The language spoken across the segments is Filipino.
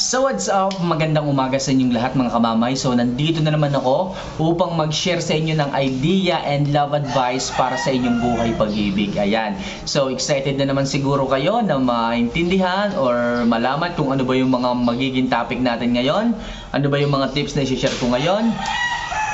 So what's up? Magandang umaga sa inyong lahat mga kamamay. So nandito na naman ako upang mag-share sa inyo ng idea and love advice para sa inyong buhay pag-ibig. Ayan. So excited na naman siguro kayo na maintindihan or malaman kung ano ba yung mga magiging topic natin ngayon. Ano ba yung mga tips na i-share ko ngayon.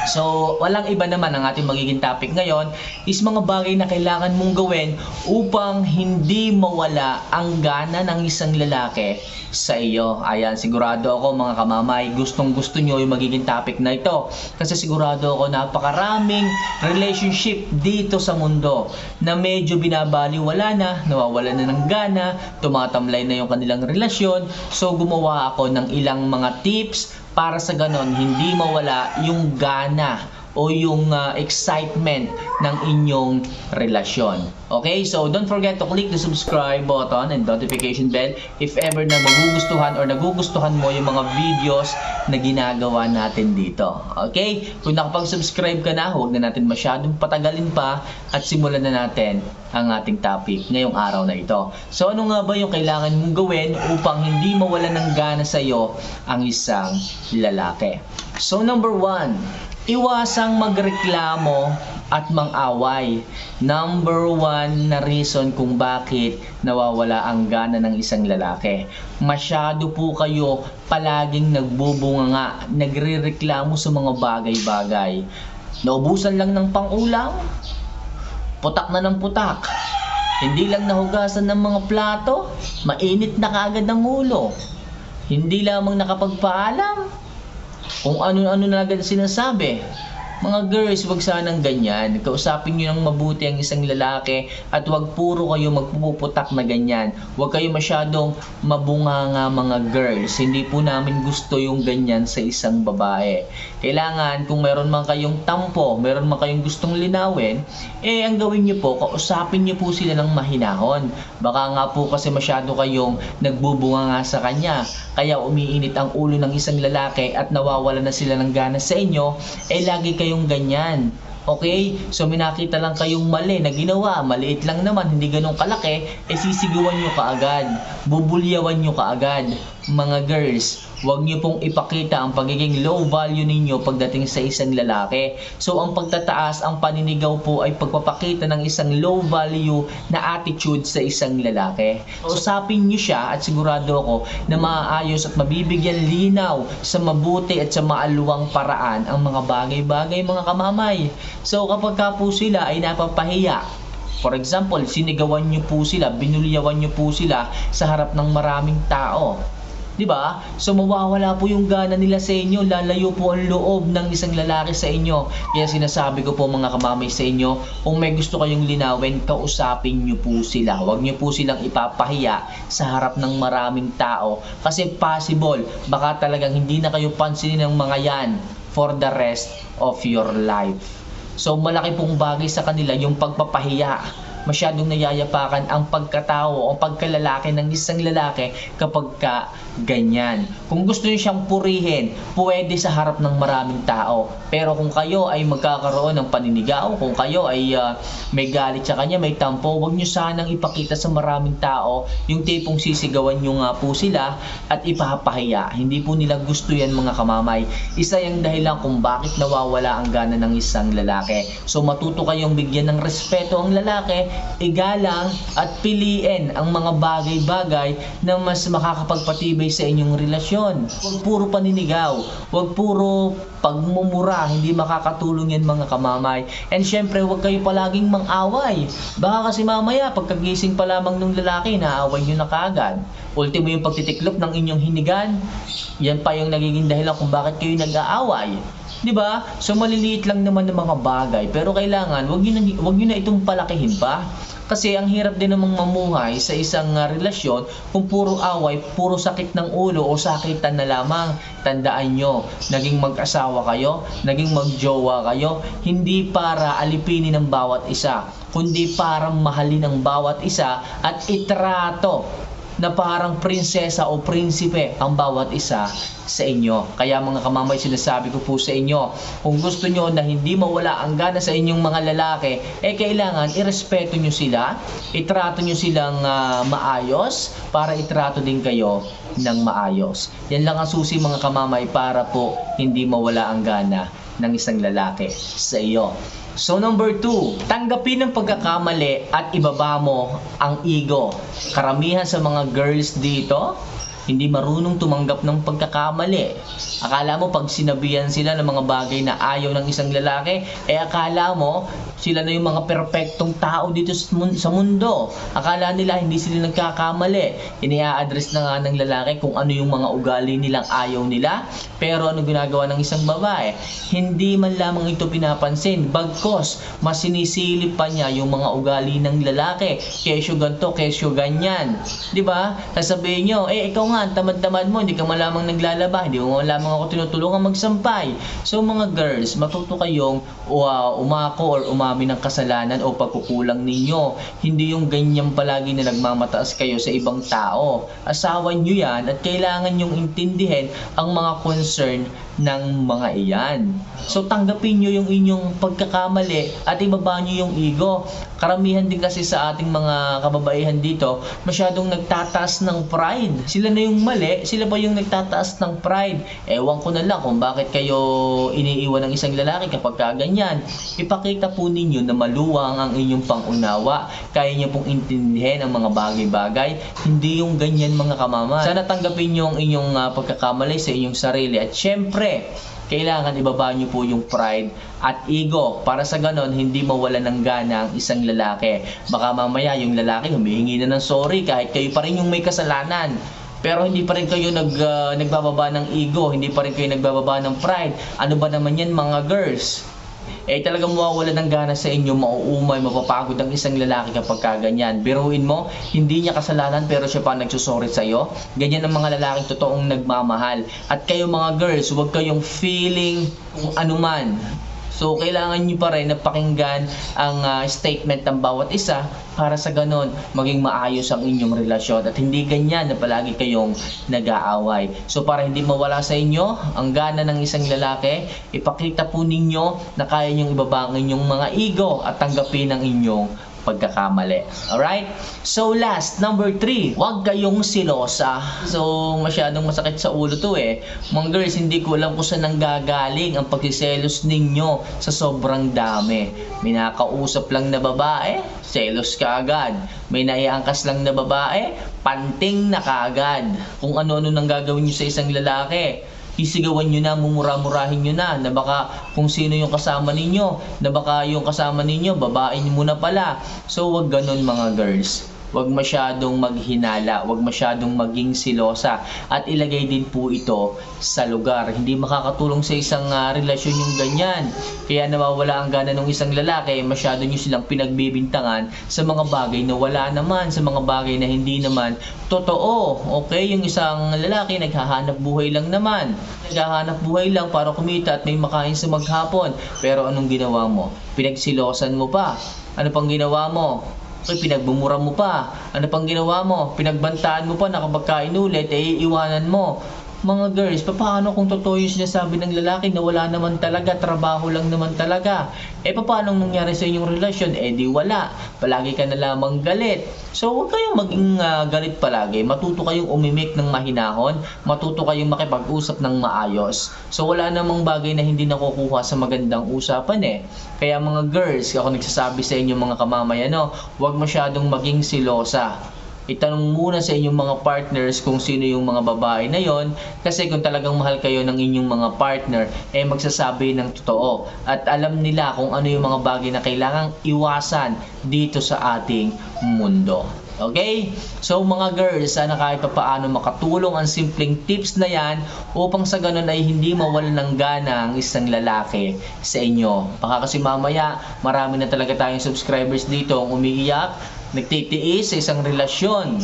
So, walang iba naman ang ating magiging topic ngayon is mga bagay na kailangan mong gawin upang hindi mawala ang gana ng isang lalaki sa iyo. Ayan, sigurado ako mga kamamay, gustong-gusto nyo yung magiging topic na ito. Kasi sigurado ako napakaraming relationship dito sa mundo na medyo binabaliwala na, nawawala na ng gana, tumatamlay na yung kanilang relasyon. So, gumawa ako ng ilang mga tips para sa ganon, hindi mawala yung gana o yung excitement ng inyong relasyon. Okay? So, don't forget to click the subscribe button and notification bell if ever na magugustuhan or nagugustuhan mo yung mga videos na ginagawa natin dito. Okay? Kung nakapag-subscribe ka na, huwag na natin masyadong patagalin pa at simulan na natin ang ating topic ngayong araw na ito. So, ano nga ba yung kailangan mong gawin upang hindi mawala ng gana sa iyo ang isang lalaki? So, number 1, iwasang magreklamo at mang-away. Number 1 na reason kung bakit nawawala ang gana ng isang lalaki. Masyado po kayo palaging nagbubunganga, nagrereklamo sa mga bagay-bagay. Naubusan lang ng pang-ulam, putak na ng putak. Hindi lang nahugasan ng mga plato, mainit na kaagad ang ulo. Hindi lamang nakapagpaalam, kung ano-ano na agad sinasabi. Mga girls, wag sanang ganyan. Kausapin nyo ng mabuti ang isang lalaki at wag puro kayo magpuputak na ganyan. Wag kayo masyadong mabunganga mga girls. Hindi po namin gusto yung ganyan sa isang babae. Kailangan kung meron man kayong tampo, meron man kayong gustong linawin, ang gawin nyo po, kausapin nyo po sila ng mahinahon. Baka nga po kasi masyado kayong nagbubunganga sa kanya, kaya umiinit ang ulo ng isang lalaki at nawawala na sila ng gana sa inyo, lagi kayong ganyan. Okay? So, may nakita lang kayong mali na ginawa. Maliit lang naman, hindi ganun kalaki. Sisiguan nyo kaagad. Bubulyawan nyo kaagad. Mga girls, huwag nyo pong ipakita ang pagiging low value ninyo pagdating sa isang lalaki. So, ang pagtataas, ang paninigaw po ay pagpapakita ng isang low value na attitude sa isang lalaki. Usapin nyo siya at sigurado ako na maayos at mabibigyan linaw sa mabuti at sa maaluwang paraan ang mga bagay-bagay mga kamamay. So, kapag ka po sila ay napapahiya, for example, sinigawan nyo po sila, binulyawan nyo po sila sa harap ng maraming tao. Diba? So mawawala po yung gana nila sa inyo, lalayo po ang loob ng isang lalaki sa inyo. Kaya sinasabi ko po mga kamamay sa inyo, kung may gusto kayong linawin, kausapin nyo po sila. Huwag nyo po silang ipapahiya sa harap ng maraming tao. Kasi possible, baka talagang hindi na kayo pansinin ng mga yan for the rest of your life. So malaki pong bagay sa kanila yung pagpapahiya. Masyadong nayayapakan ang pagkatao o pagkalalaki ng isang lalaki kapag ka ganyan. Kung gusto niyo siyang purihin, pwede sa harap ng maraming tao. Pero kung kayo ay magkakaroon ng paninigaw, kung kayo ay may galit sa kanya, may tampo, huwag niyo sanang ipakita sa maraming tao yung tipong sisigawan niyo nga po sila at ipapahiya. Hindi po nila gusto yan mga kamamay. Isa yung dahilan kung bakit nawawala ang gana ng isang lalaki. So matuto kayong bigyan ng respeto ang lalaki, igalang at piliin ang mga bagay-bagay na mas makakapagpatibay sa inyong relasyon. Huwag puro paninigaw, huwag puro pagmumura, hindi makakatulong yan mga kamamay. And syempre, huwag kayo palaging mang-away. Baka kasi mamaya, pagkagising pa lamang ng lalaki, naaway nyo na kaagad. Ultimo yung pagtitiklop ng inyong hinigan, yan pa yung nagiging dahilan kung bakit kayo nag-aaway. Diba? So maliliit lang naman ng mga bagay, pero kailangan wag niyo na itong palakihin pa. Kasi ang hirap din namang mamuhay sa isang relasyon kung puro away, puro sakit ng ulo o sakitan na lamang. Tandaan nyo, naging mag-asawa kayo, naging magjowa kayo, hindi para alipinin ng bawat isa, kundi para mahalin ang bawat isa at itrato na parang prinsesa o prinsipe ang bawat isa sa inyo. Kaya mga kamamay, sinasabi ko po sa inyo, kung gusto nyo na hindi mawala ang gana sa inyong mga lalaki, kailangan irespeto nyo sila, itrato nyo silang maayos para itrato din kayo ng maayos. Yan lang ang susi mga kamamay para po hindi mawala ang gana ng isang lalaki sa iyo. So number 2, tanggapin ang pagkakamali at ibaba mo ang ego. Karamihan sa mga girls dito, hindi marunong tumanggap ng pagkakamali. Akala mo pag sinabihan sila ng mga bagay na ayaw ng isang lalaki, akala mo sila na yung mga perpektong tao dito sa mundo. Akala nila hindi sila nagkakamali. Inia-address na nga ng lalaki kung ano yung mga ugali nilang ayaw nila. Pero ano ginagawa ng isang babae? Hindi man lamang ito pinapansin. Bagkos, mas sinisilip pa niya yung mga ugali ng lalaki. Kesyo ganto, kesyo ganyan. Diba? Sasabihin nyo, ikaw nga, tamad-tamad mo, hindi ka malamang naglalaba, hindi mo malamang ako tinutulungan magsampay. So mga girls, matuto kayong umako or umami ng kasalanan o pagkukulang ninyo. Hindi yung ganyan palagi na nagmamataas kayo sa ibang tao. Asawan nyo yan at kailangan nyong intindihin ang mga concern ng mga iyan. So tanggapin nyo yung inyong pagkakamali at ibaba nyo yung ego. Karamihan din kasi sa ating mga kababaihan dito, masyadong nagtataas ng pride. Sila na yung mali, sila pa yung nagtataas ng pride. Ewan ko na lang kung bakit kayo iniiwan ng isang lalaki kapag kaganyan. Ipakita po ninyo na maluwang ang inyong pangunawa. Kaya niyo pong intindihin ang mga bagay-bagay. Hindi yung ganyan mga kamama. Sana tanggapin nyo ang inyong pagkakamali sa inyong sarili. At syempre, kailangan ibaba nyo po yung pride at ego para sa ganon hindi mawala ng gana ang isang lalaki. Baka mamaya yung lalaki humihingi na ng sorry kahit kayo pa rin yung may kasalanan. Pero hindi pa rin kayo nagbababa ng ego, hindi pa rin kayo nagbababa ng pride. Ano ba naman yan mga girls? Talagang mawawala ng gana sa inyo, mauumay, mapapagod ang isang lalaki kapag kaganyan. Biruin mo, hindi niya kasalanan pero siya pa nagsusorry sa iyo. Ganyan ang mga lalaking totoong nagmamahal. At kayo mga girls, huwag kayong feeling kung anuman. So, kailangan nyo pa rin na pakinggan ang statement ng bawat isa para sa ganon maging maayos ang inyong relasyon at hindi ganyan na palagi kayong nag-aaway. So, para hindi mawala sa inyo ang gana ng isang lalaki, ipakita po ninyo na kaya nyong ibaba ang inyong mga ego at tanggapin ang inyong pagkakamali. Alright? So last, number 3, huwag kayong silosa. So masyadong masakit sa ulo to Mga girls, hindi ko alam kung saan nanggagaling ang pagsiselos ninyo sa sobrang dami. May nakakausap lang na babae, selos ka agad. May naiangkas lang na babae, panting na kaagad. Kung ano-ano nang gagawin nyo sa isang lalaki, isigawan nyo na, mumura-murahin nyo na baka kung sino yung kasama ninyo, na baka yung kasama ninyo, babain mo na pala. So, wag ganun mga girls. Wag masyadong maghinala, wag masyadong maging silosa. At ilagay din po ito sa lugar. Hindi makakatulong sa isang relasyon yung ganyan. Kaya nawawala ang gana ng isang lalaki, masyado nyo silang pinagbibintangan sa mga bagay na wala naman, sa mga bagay na hindi naman totoo. Okay, yung isang lalaki naghahanap buhay lang naman. Naghahanap buhay lang para kumita at may makain sa maghapon. Pero anong ginawa mo? Pinagsilosan mo pa. Ano pang ginawa mo? Pinagbumura mo pa. Ano pang ginawa mo? Pinagbantaan mo pa na kapag kain ulit, iiwanan mo. Mga girls, paano kung totoo yung sinasabi ng lalaki na wala naman talaga, trabaho lang naman talaga? Paano nangyari sa inyong relasyon? Di wala. Palagi ka na lamang galit. So, huwag kayong maging galit palagi. Matuto kayong umimik ng mahinahon. Matuto kayong makipag-usap ng maayos. So, wala namang bagay na hindi nakukuha sa magandang usapan Kaya mga girls, ako nagsasabi sa inyo mga kamamayan, huwag masyadong maging silosa. Itanong muna sa inyong mga partners kung sino yung mga babae na yon, kasi kung talagang mahal kayo ng inyong mga partner, magsasabi ng totoo at alam nila kung ano yung mga bagay na kailangang iwasan dito sa ating mundo. Okay? So mga girls, sana kahit pa paano makatulong ang simpleng tips na yan upang sa ganun ay hindi mawalan ng gana ang isang lalaki sa inyo. Baka kasi mamaya marami na talaga tayong subscribers dito ang umiiyak, nagtitiis sa isang relasyon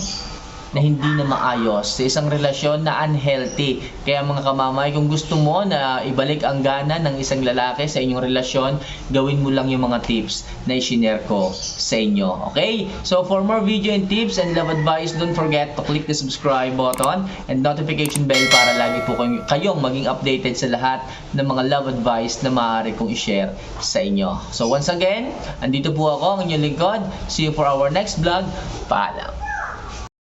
na hindi na maayos, sa isang relasyon na unhealthy. Kaya mga kamamay, kung gusto mo na ibalik ang gana ng isang lalaki sa inyong relasyon, gawin mo lang yung mga tips na i-share ko sa inyo. Okay? So for more video and tips and love advice, don't forget to click the subscribe button and notification bell para lagi po kayong maging updated sa lahat ng mga love advice na maaari kong i-share sa inyo. So once again, andito po ako, ang inyong lingkod. See you for our next vlog. Paalam!